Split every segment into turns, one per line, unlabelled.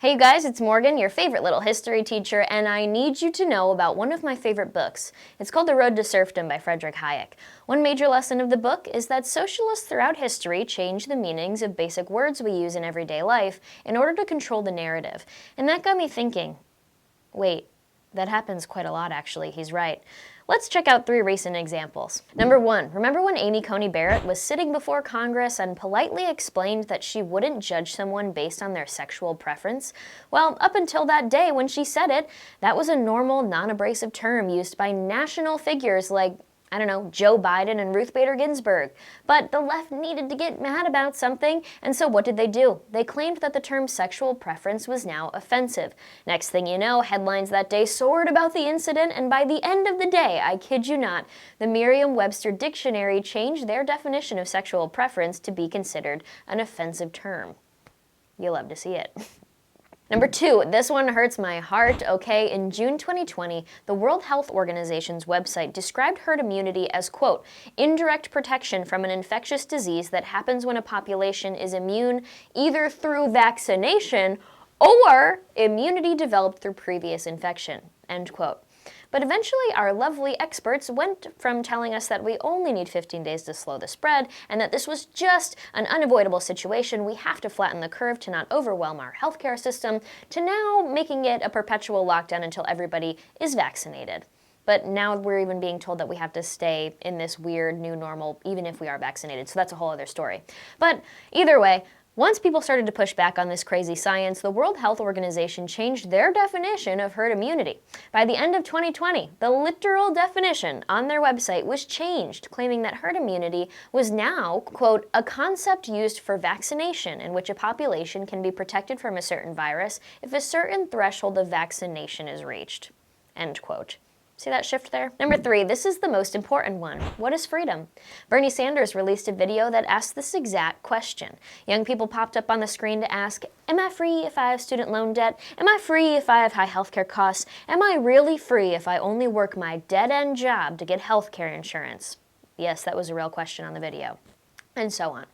Hey you guys, it's Morgan, your favorite little history teacher, and I need you to know about one of my favorite books. It's called The Road to Serfdom by Friedrich Hayek. One major lesson of the book is that socialists throughout history change the meanings of basic words we use in everyday life in order to control the narrative. And that got me thinking, wait, that happens quite a lot actually, he's right. Let's check out 3 recent examples. Number 1, remember when Amy Coney Barrett was sitting before Congress and politely explained that she wouldn't judge someone based on their sexual preference? Well, up until that day when she said it, that was a normal, non-abrasive term used by national figures like, I don't know, Joe Biden and Ruth Bader Ginsburg. But the left needed to get mad about something, and so what did they do? They claimed that the term sexual preference was now offensive. Next thing you know, headlines that day soared about the incident, and by the end of the day, I kid you not, the Merriam-Webster dictionary changed their definition of sexual preference to be considered an offensive term. You love to see it. Number 2, this one hurts my heart, okay? In June 2020, the World Health Organization's website described herd immunity as, quote, indirect protection from an infectious disease that happens when a population is immune either through vaccination or immunity developed through previous infection, end quote. But eventually our lovely experts went from telling us that we only need 15 days to slow the spread and that this was just an unavoidable situation, we have to flatten the curve to not overwhelm our healthcare system, to now making it a perpetual lockdown until everybody is vaccinated. But now we're even being told that we have to stay in this weird new normal even if we are vaccinated, so that's a whole other story. But either way, once people started to push back on this crazy science, the World Health Organization changed their definition of herd immunity. By the end of 2020, the literal definition on their website was changed, claiming that herd immunity was now, quote, a concept used for vaccination in which a population can be protected from a certain virus if a certain threshold of vaccination is reached, end quote. See that shift there? Number 3, this is the most important one. What is freedom? Bernie Sanders released a video that asked this exact question. Young people popped up on the screen to ask, am I free if I have student loan debt? Am I free if I have high healthcare costs? Am I really free if I only work my dead-end job to get healthcare insurance? Yes, that was a real question on the video. And so on.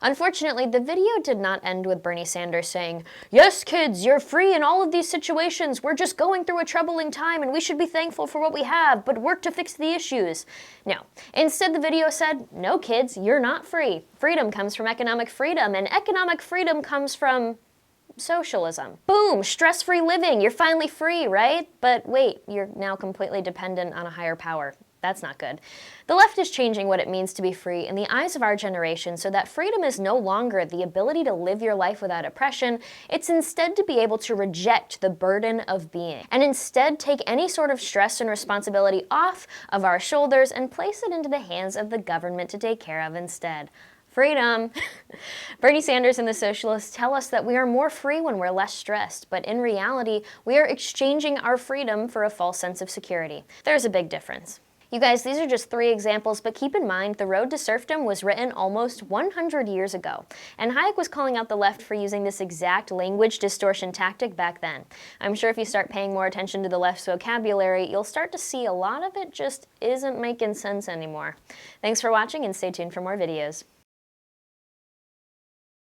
Unfortunately, the video did not end with Bernie Sanders saying, yes, kids, you're free in all of these situations. We're just going through a troubling time and we should be thankful for what we have, but work to fix the issues. No. Instead, the video said, no, kids, you're not free. Freedom comes from economic freedom, and economic freedom comes from socialism. Boom, stress-free living. You're finally free, right? But wait, you're now completely dependent on a higher power. That's not good. The left is changing what it means to be free in the eyes of our generation so that freedom is no longer the ability to live your life without oppression. It's instead to be able to reject the burden of being and instead take any sort of stress and responsibility off of our shoulders and place it into the hands of the government to take care of instead. Freedom! Bernie Sanders and the socialists tell us that we are more free when we're less stressed, but in reality, we are exchanging our freedom for a false sense of security. There's a big difference. You guys, these are just 3 examples, but keep in mind The Road to Serfdom was written almost 100 years ago, and Hayek was calling out the left for using this exact language distortion tactic back then. I'm sure if you start paying more attention to the left's vocabulary, you'll start to see a lot of it just isn't making sense anymore. Thanks for watching and stay tuned for more videos.